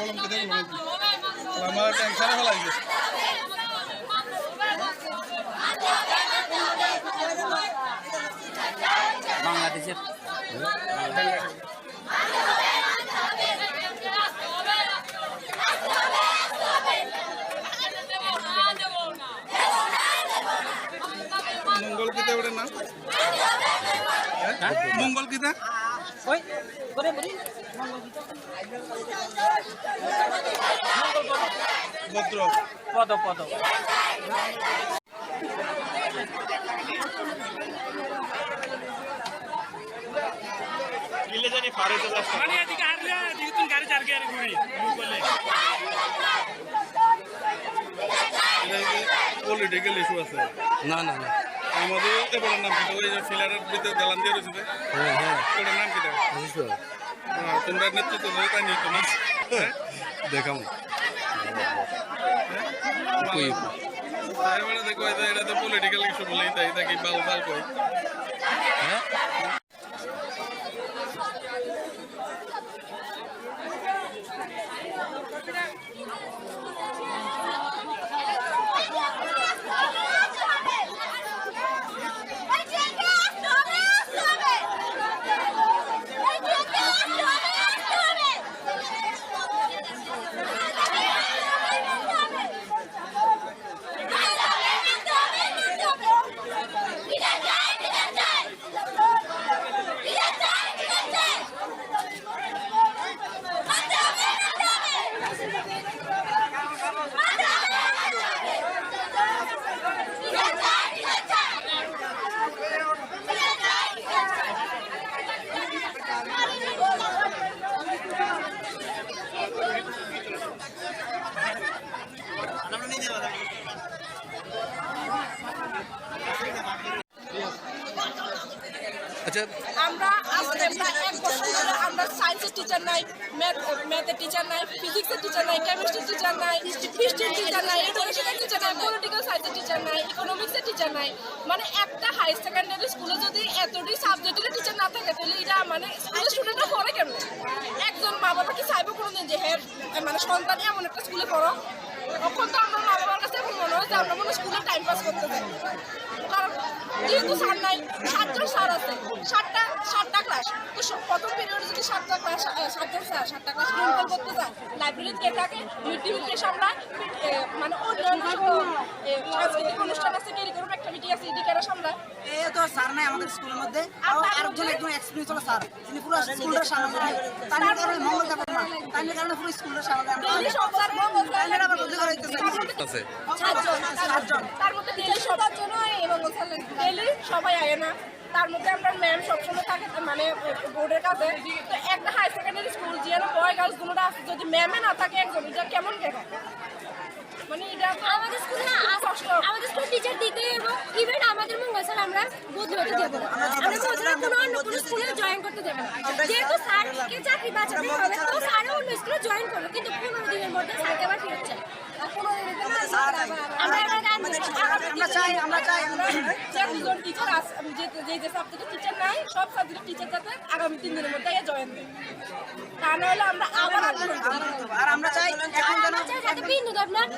কলম কেটে আমার টেনশনে ফেলাই গেছে। বাংলাদেশের মঙ্গল কিতা ওটার নাম? মঙ্গল কিতা? ভদ্র পদ পদ জানি পারে তো পলিটিক্যাল ইস্যু আছে। না না না আমাদের এবারের নাম কি? ওই যে ফিলারের ভিতরে দালান দিয়ে রয়েছে, ওটার নাম কিটা? তোমরা নেতৃত্ব দেবে তাই নিয়ে তোমার দেখাম এবারে দেখো এটা তো পলিটিক্যাল ইস্যু বলেই তাই তাকে বাল বাল কই। আচ্ছা আমরা আজকে প্রায় 1 বছর ধরে আমরা সায়েন্সের টিচার নাই, ম্যাথের টিচার নাই, ফিজিক্সের টিচার নাই, কেমিস্ট্রির টিচার নাই, হিস্ট্রির টিচার নাই, এডুকেশনের টিচার নাই, পলিটিক্যাল সায়েন্সের টিচার নাই, ইকোনমিক্সের টিচার নাই। মানে একটা হাই সেকেন্ডারি স্কুলে যদি এতটি সাবজেক্টের টিচার না থাকে তাহলে এটা মানে স্কুলের স্টুডেন্টরা পড়ে কেমন? একজন মা বাবা কি চাইবো কোনোদিন যে হ্যাঁ মানে সন্তান এমন একটা স্কুলে পড়ো? তখন তো আমরা মা বাবার কাছে এখন মনে হয় যে আমরা মনে স্কুলে টাইম পাস করতে চাই। কারণ যেহেতু স্যার নাই, 7জন স্যার আছে, 7টা ক্লাস, তো প্রথম পিরিয়ডে যদি 7টা ক্লাস 7জন স্যার 7টা ক্লাস মেনটেন করতে চায়, লাইব্রেরিতে কে থাকে, মিড ডে মিল সামলায়, মানে অন্যান্য সাংস্কৃতিক অনুষ্ঠান আছে, টেলিকম অ্যাক্টিভিটি আছে, এদিকে সামলায়। এই তো স্যার নাই আমাদের স্কুলের মধ্যে, আরেকজন একজন এক্সপিরিয়েন্স হলো স্যার, তিনি পুরো স্কুলটা সামলায়, তার কারণে মঙ্গল যাবে না, তার কারণে পুরো স্কুলটা সামলায়। ডেইলি সব স্যার মঙ্গল স্যার আবার বদলি করে দিতেছে আছে 7জন, তার মধ্যে ডেইলি সবার জন্য এই মঙ্গল স্যার ডেইলি সবাই আয় না। তার মধ্যে আমরা ম্যাম সবসময় থাকে মানে বোর্ডের কাছে। তো একটা হাই সেকেন্ডারি স্কুল যেন বয় গার্লস দুটোটা আছে, যদি ম্যামে না থাকে একজন, এটা কেমন শেখায়? মানে এটা আমাদের স্কুলে না কষ্ট। আমাদের স্কুল টিচার দিকে এবং ইভেন আমাদের মঙ্গল স্যার আমরা বদলি হতে দেবো না। আমরা বদলে কোনো অন্য কোনো স্কুলে জয়েন করতে দেবো না। যেহেতু স্যারকে চাকরি বাঁচাতে হবে তো স্যারও অন্য স্কুলে জয়েন করলো, কিন্তু 15 দিনের মধ্যে স্যারকে আবার ফেরত চাই। আমরা চাই দুজন টিচার আছে, যে সাবজেক্টের টিচার নাই, সব সাবজেক্টের টিচার যাতে আগামী 3 দিনের মধ্যে জয়েন দেয়, তা নাহলে আমরা আবার আন্দোলন করব। আর আমরা চাই এখন যেন যাতে বিন্দু দেবনাথ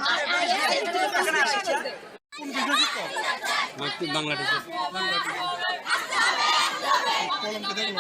বাংলাদেশের কলম কেটে